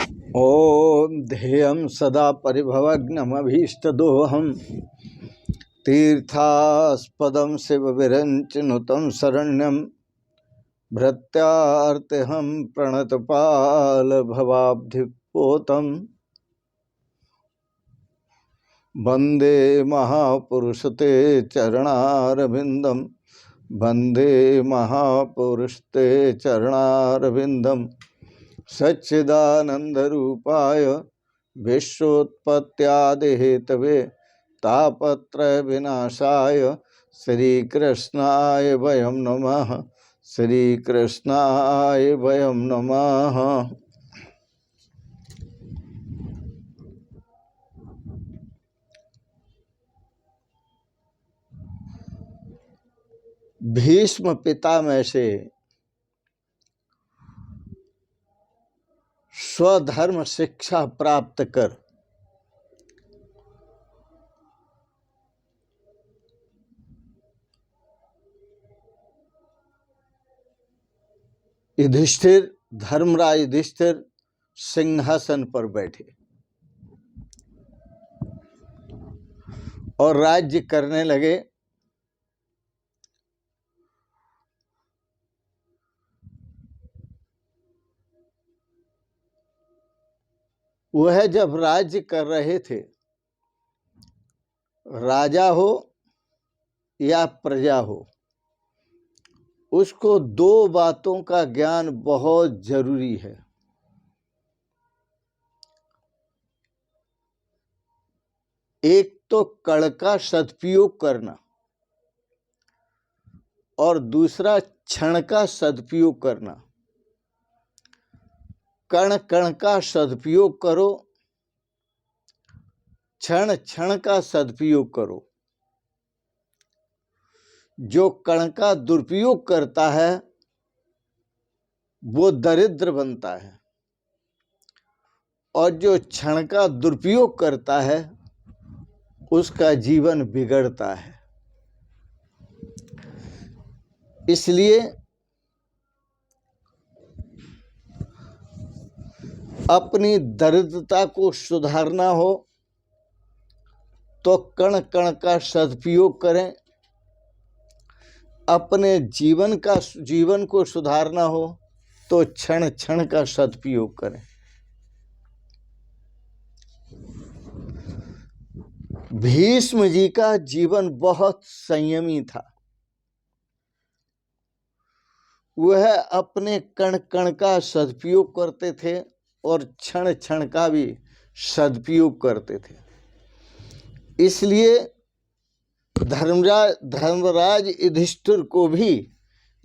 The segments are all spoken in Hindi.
ॐ ध्येयं सदा परिभवग्नमभीष्टदोहं तीर्थास्पदं शिवविरञ्चनुतं शरण्यं भृत्यार्तिहं प्रणतपालभवाब्धिपोतं वन्दे महापुरुषते चरणारविन्दं वन्दे महापुरुषते चरणारविन्दं सच्चिदानन्दरूपाय विश्वोत्पत्त्यादिहेतवे तापत्रय विनाशाय श्रीकृष्णाय वयं नमः। श्रीकृष्णाय वयं नमः। भीष्म पितामह से स्वधर्म शिक्षा प्राप्त कर युधिष्ठिर, धर्मराज युधिष्ठिर सिंहासन पर बैठे और राज्य करने लगे। वह जब राज्य कर रहे थे, राजा हो या प्रजा हो, उसको दो बातों का ज्ञान बहुत जरूरी है। एक तो कण का सदुपयोग करना और दूसरा क्षण का सदुपयोग करना। कण कण का सदुपयोग करो, क्षण क्षण का सदुपयोग करो। जो कण का दुरुपयोग करता है वो दरिद्र बनता है और जो क्षण का दुरुपयोग करता है उसका जीवन बिगड़ता है। इसलिए अपनी दरिद्रता को सुधारना हो तो कण कण का सदुपयोग करें। अपने जीवन को सुधारना हो तो क्षण क्षण का सदुपयोग करें। भीष्म जी का जीवन बहुत संयमी था। वह अपने कण कण का सदुपयोग करते थे और क्षण क्षण का भी सदुपयोग करते थे। इसलिए धर्मराज युधिष्ठिर को भी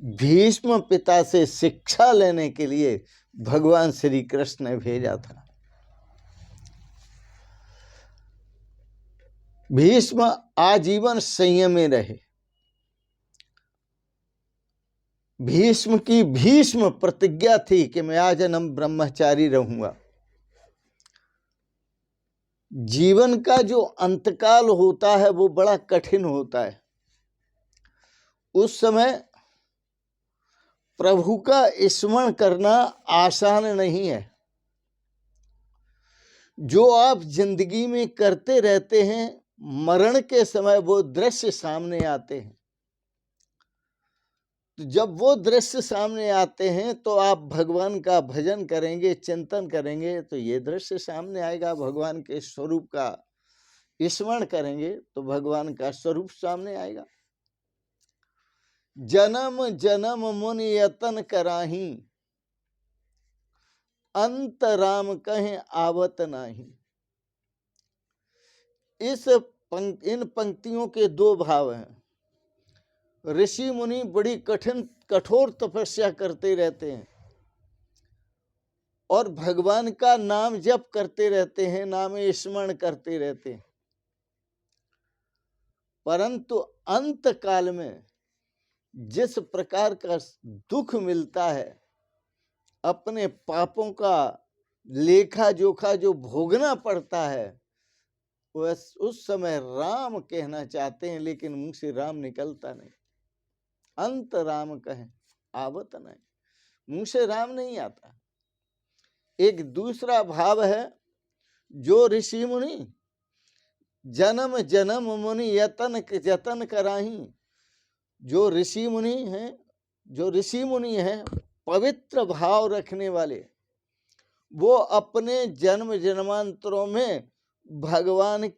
भीष्म पिता से शिक्षा लेने के लिए भगवान श्री कृष्ण ने भेजा था। भीष्म आजीवन संयम में रहे। भीष्म की भीष्म प्रतिज्ञा थी कि मैं आजन्म ब्रह्मचारी रहूंगा। जीवन का जो अंतकाल होता है वो बड़ा कठिन होता है। उस समय प्रभु का स्मरण करना आसान नहीं है। जो आप जिंदगी में करते रहते हैं, मरण के समय वो दृश्य सामने आते हैं। तो जब वो दृश्य सामने आते हैं तो आप भगवान का भजन करेंगे, चिंतन करेंगे तो ये दृश्य सामने आएगा। भगवान के स्वरूप का स्मरण करेंगे तो भगवान का स्वरूप सामने आएगा। जन्म जन्म मुनि यतन कराही, अंत राम कहें आवत नाही। इन पंक्तियों के दो भाव हैं। ऋषि मुनि बड़ी कठोर तपस्या करते रहते हैं और भगवान का नाम जप करते रहते हैं, नाम स्मरण करते रहते हैं, परंतु अंत काल में जिस प्रकार का दुख मिलता है, अपने पापों का लेखा जोखा जो भोगना पड़ता है, उस समय राम कहना चाहते हैं लेकिन मुंह से राम निकलता नहीं। अंत राम कहें आवत नहीं, मुंह से राम नहीं आता। एक दूसरा भाव है, जो ऋषि मुनि जन्म जन्म मुनि यतन जतन कराही। जो ऋषि मुनि हैं, जो ऋषि मुनि हैं पवित्र भाव रखने वाले, वो अपने जन्म जन्मांतरों में भगवान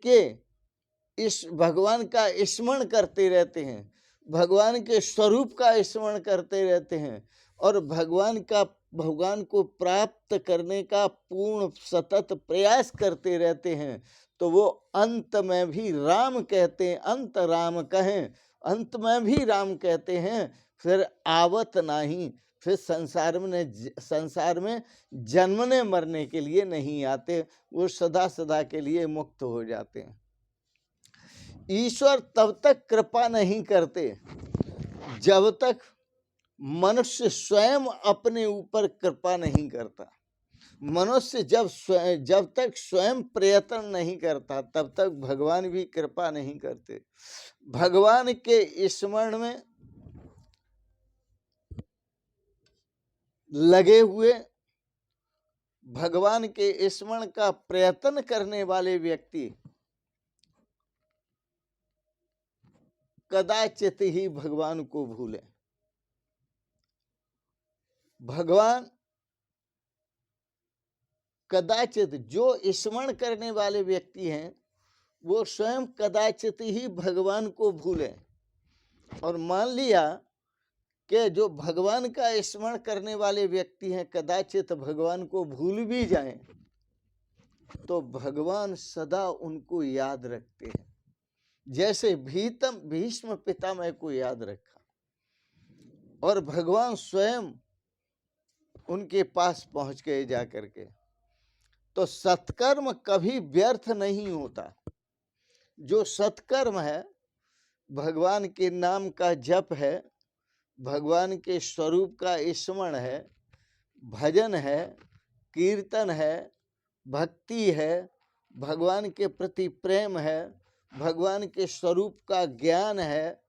का स्मरण करते रहते हैं, भगवान के स्वरूप का स्मरण करते रहते हैं और भगवान को प्राप्त करने का पूर्ण सतत प्रयास करते रहते हैं। तो वो अंत में भी राम कहते हैं, अंत राम कहें, अंत में भी राम कहते हैं। फिर आवत नहीं, फिर संसार में जन्मने मरने के लिए नहीं आते, वो सदा सदा के लिए मुक्त हो जाते हैं। ईश्वर तब तक कृपा नहीं करते जब तक मनुष्य स्वयं अपने ऊपर कृपा नहीं करता। मनुष्य जब तक स्वयं प्रयत्न नहीं करता तब तक भगवान भी कृपा नहीं करते। भगवान के स्मरण में लगे हुए, भगवान के स्मरण का प्रयत्न करने वाले व्यक्ति कदाचित ही भगवान को भूले। भगवान कदाचित, जो स्मरण करने वाले व्यक्ति हैं वो स्वयं कदाचित ही भगवान को भूलें। और मान लिया कि जो भगवान का स्मरण करने वाले व्यक्ति हैं कदाचित भगवान को भूल भी जाएं, तो भगवान सदा उनको याद रखते हैं, जैसे भीष्म पितामह को याद रखा और भगवान स्वयं उनके पास पहुंच गए जा करके। तो सत्कर्म कभी व्यर्थ नहीं होता। जो सत्कर्म है, भगवान के नाम का जप है, भगवान के स्वरूप का स्मरण है, भजन है, कीर्तन है, भक्ति है, भगवान के प्रति प्रेम है, भगवान के स्वरूप का ज्ञान है,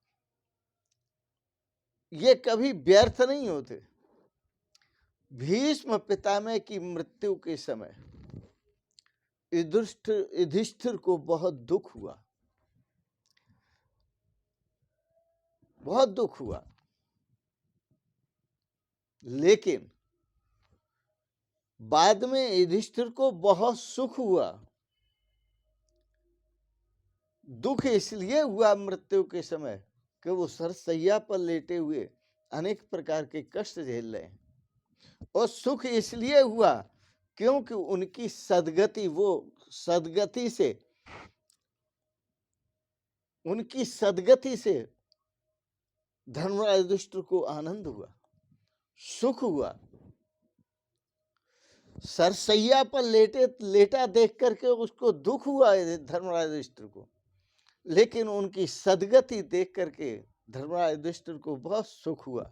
ये कभी व्यर्थ नहीं होते। भीष्म पितामह की मृत्यु के समय युधिष्ठिर को बहुत दुख हुआ, बहुत दुख हुआ, लेकिन बाद में युधिष्ठिर को बहुत सुख हुआ। दुख इसलिए हुआ मृत्यु के समय कि वो सरसैया पर लेटे हुए अनेक प्रकार के कष्ट झेल रहे हैं, और सुख इसलिए हुआ क्योंकि उनकी सदगति, वो उनकी सदगति से धर्मराज युधिष्ठिर को आनंद हुआ, सुख हुआ। सरसैया पर लेटा देख करके उसको दुख हुआ धर्मराज युधिष्ठिर को, लेकिन उनकी सदगति देख करके धर्मराज युधिष्ठिर को बहुत सुख हुआ।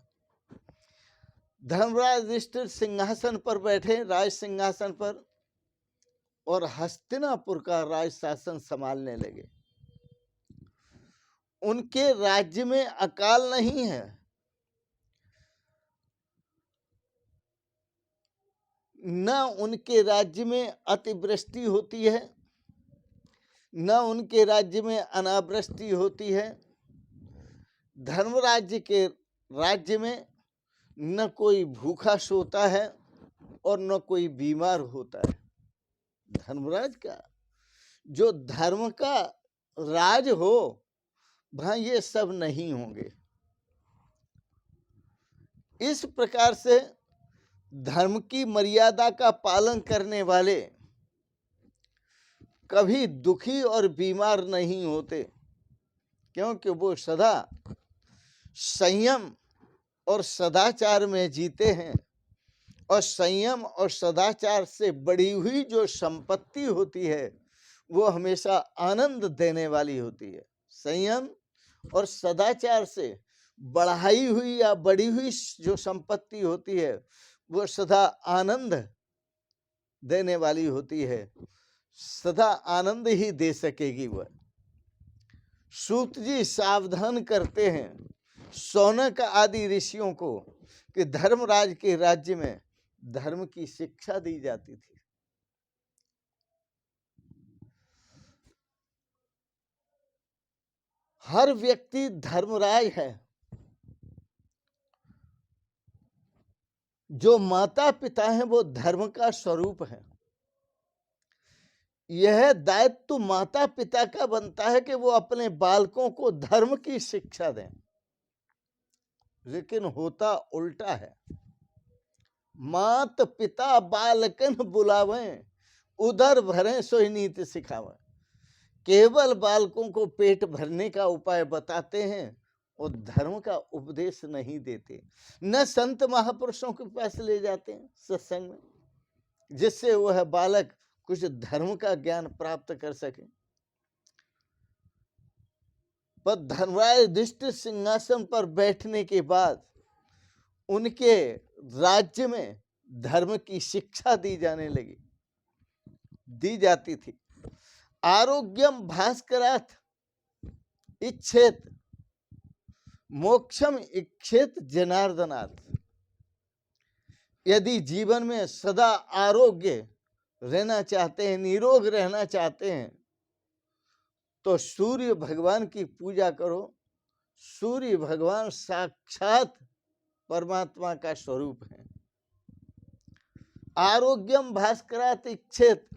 धर्मराज युधिष्ठिर सिंहासन पर बैठे, राज सिंहासन पर, और हस्तिनापुर का राज शासन संभालने लगे। उनके राज्य में अकाल नहीं है, न उनके राज्य में अतिवृष्टि होती है, न उनके राज्य में अनावृष्टि होती है। धर्मराज्य के राज्य में न कोई भूखा सोता है और न कोई बीमार होता है। धर्मराज का, जो धर्म का राज हो, वहां ये सब नहीं होंगे। इस प्रकार से धर्म की मर्यादा का पालन करने वाले कभी दुखी और बीमार नहीं होते, क्योंकि वो सदा संयम और सदाचार में जीते हैं। और संयम और सदाचार से बढ़ी हुई जो संपत्ति होती है वो हमेशा आनंद देने वाली होती है। संयम और सदाचार से बढ़ाई हुई या बढ़ी हुई जो संपत्ति होती है वो सदा आनंद देने वाली होती है, सदा आनंद ही दे सकेगी वह। सूत जी सावधान करते हैं शौनक आदि ऋषियों को कि धर्मराज के राज्य में धर्म की शिक्षा दी जाती थी। हर व्यक्ति धर्मराज है। जो माता पिता हैं वो धर्म का स्वरूप है। यह दायित्व माता पिता का बनता है कि वो अपने बालकों को धर्म की शिक्षा दें, लेकिन होता उल्टा है। मात पिता बालकन बुलावें, उदर भरें सोई नीति सिखावें। केवल बालकों को पेट भरने का उपाय बताते हैं और धर्म का उपदेश नहीं देते। न संत महापुरुषों के पास ले जाते हैं सत्संग में, जिससे वह बालक कुछ धर्म का ज्ञान प्राप्त कर सके। पर धर्मराज युधिष्ठिर सिंहासन पर बैठने के बाद उनके राज्य में धर्म की शिक्षा दी जाती थी। आरोग्यम भास्करात् इच्छेत मोक्षम इच्छेत जनार्दनात्। यदि जीवन में सदा आरोग्य रहना चाहते हैं, निरोग रहना चाहते हैं, तो सूर्य भगवान की पूजा करो। सूर्य भगवान साक्षात परमात्मा का स्वरूप है। आरोग्यम भास्करात् इच्छेत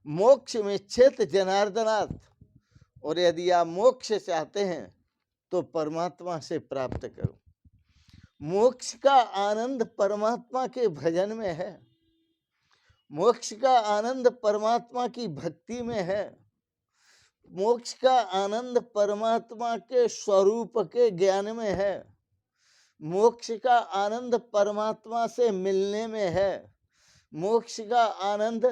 मोक्ष में इच्छेत जनार्दनात्। और यदि आप मोक्ष चाहते हैं तो परमात्मा से प्राप्त करो। मोक्ष का आनंद परमात्मा के भजन में है। मोक्ष का आनंद परमात्मा की भक्ति में है। मोक्ष का आनंद परमात्मा के स्वरूप के ज्ञान में है। मोक्ष का आनंद परमात्मा से मिलने में है। मोक्ष का आनंद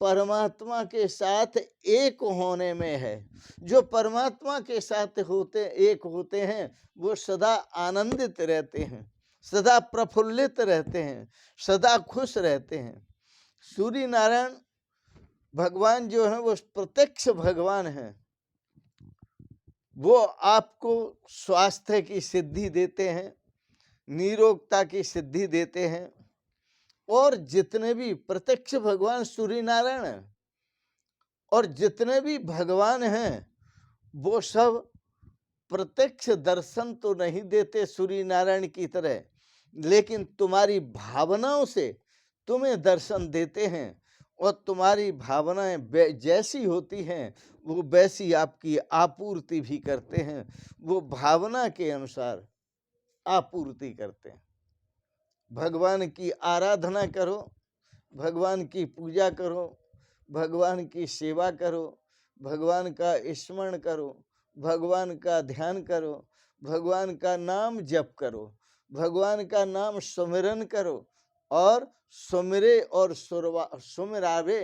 परमात्मा के साथ एक होने में है। जो परमात्मा के साथ एक होते हैं वो सदा आनंदित रहते हैं, सदा प्रफुल्लित रहते हैं, सदा खुश रहते हैं। सूर्य नारायण भगवान जो है वो प्रत्यक्ष भगवान है। वो आपको स्वास्थ्य की सिद्धि देते हैं, निरोगता की सिद्धि देते हैं। और जितने भी प्रत्यक्ष भगवान सूर्य नारायण हैं और जितने भी भगवान हैं वो सब प्रत्यक्ष दर्शन तो नहीं देते सूर्य नारायण की तरह, लेकिन तुम्हारी भावनाओं से तुम्हें दर्शन देते हैं। और तुम्हारी भावनाएं जैसी होती हैं वो वैसी आपकी आपूर्ति भी करते हैं। वो भावना के अनुसार आपूर्ति करते हैं। भगवान की आराधना करो, भगवान की पूजा करो, भगवान की सेवा करो, भगवान का स्मरण करो, भगवान का ध्यान करो, भगवान का नाम जप करो, भगवान का नाम सुमिरन करो और सुमिरे और सुमिरावे।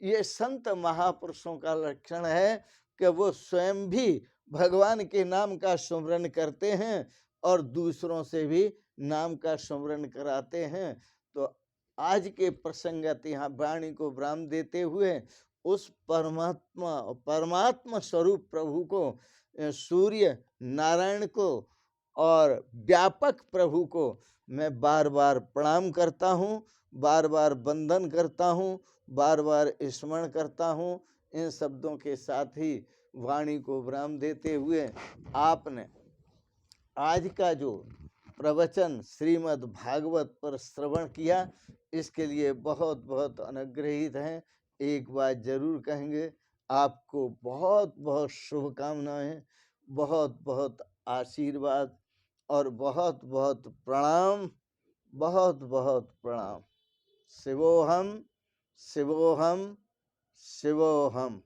ये संत महापुरुषों का लक्षण है कि वो स्वयं भी भगवान के नाम का सुमिरन करते हैं और दूसरों से भी नाम का सुमिरन कराते हैं। तो आज के प्रसंगत यहाँ वाणी को विराम देते हुए उस परमात्मा स्वरूप प्रभु को, सूर्य नारायण को और व्यापक प्रभु को मैं बार बार प्रणाम करता हूँ, बार बार वंदन करता हूँ, बार बार स्मरण करता हूँ। इन शब्दों के साथ ही वाणी को विराम देते हुए आपने आज का जो प्रवचन श्रीमद् भागवत पर श्रवण किया, इसके लिए बहुत बहुत अनुग्रहित हैं। एक बात जरूर कहेंगे, आपको बहुत बहुत शुभकामनाएं, बहुत बहुत आशीर्वाद और बहुत बहुत प्रणाम, बहुत बहुत प्रणाम। शिवोहम शिवोहम शिवोहम।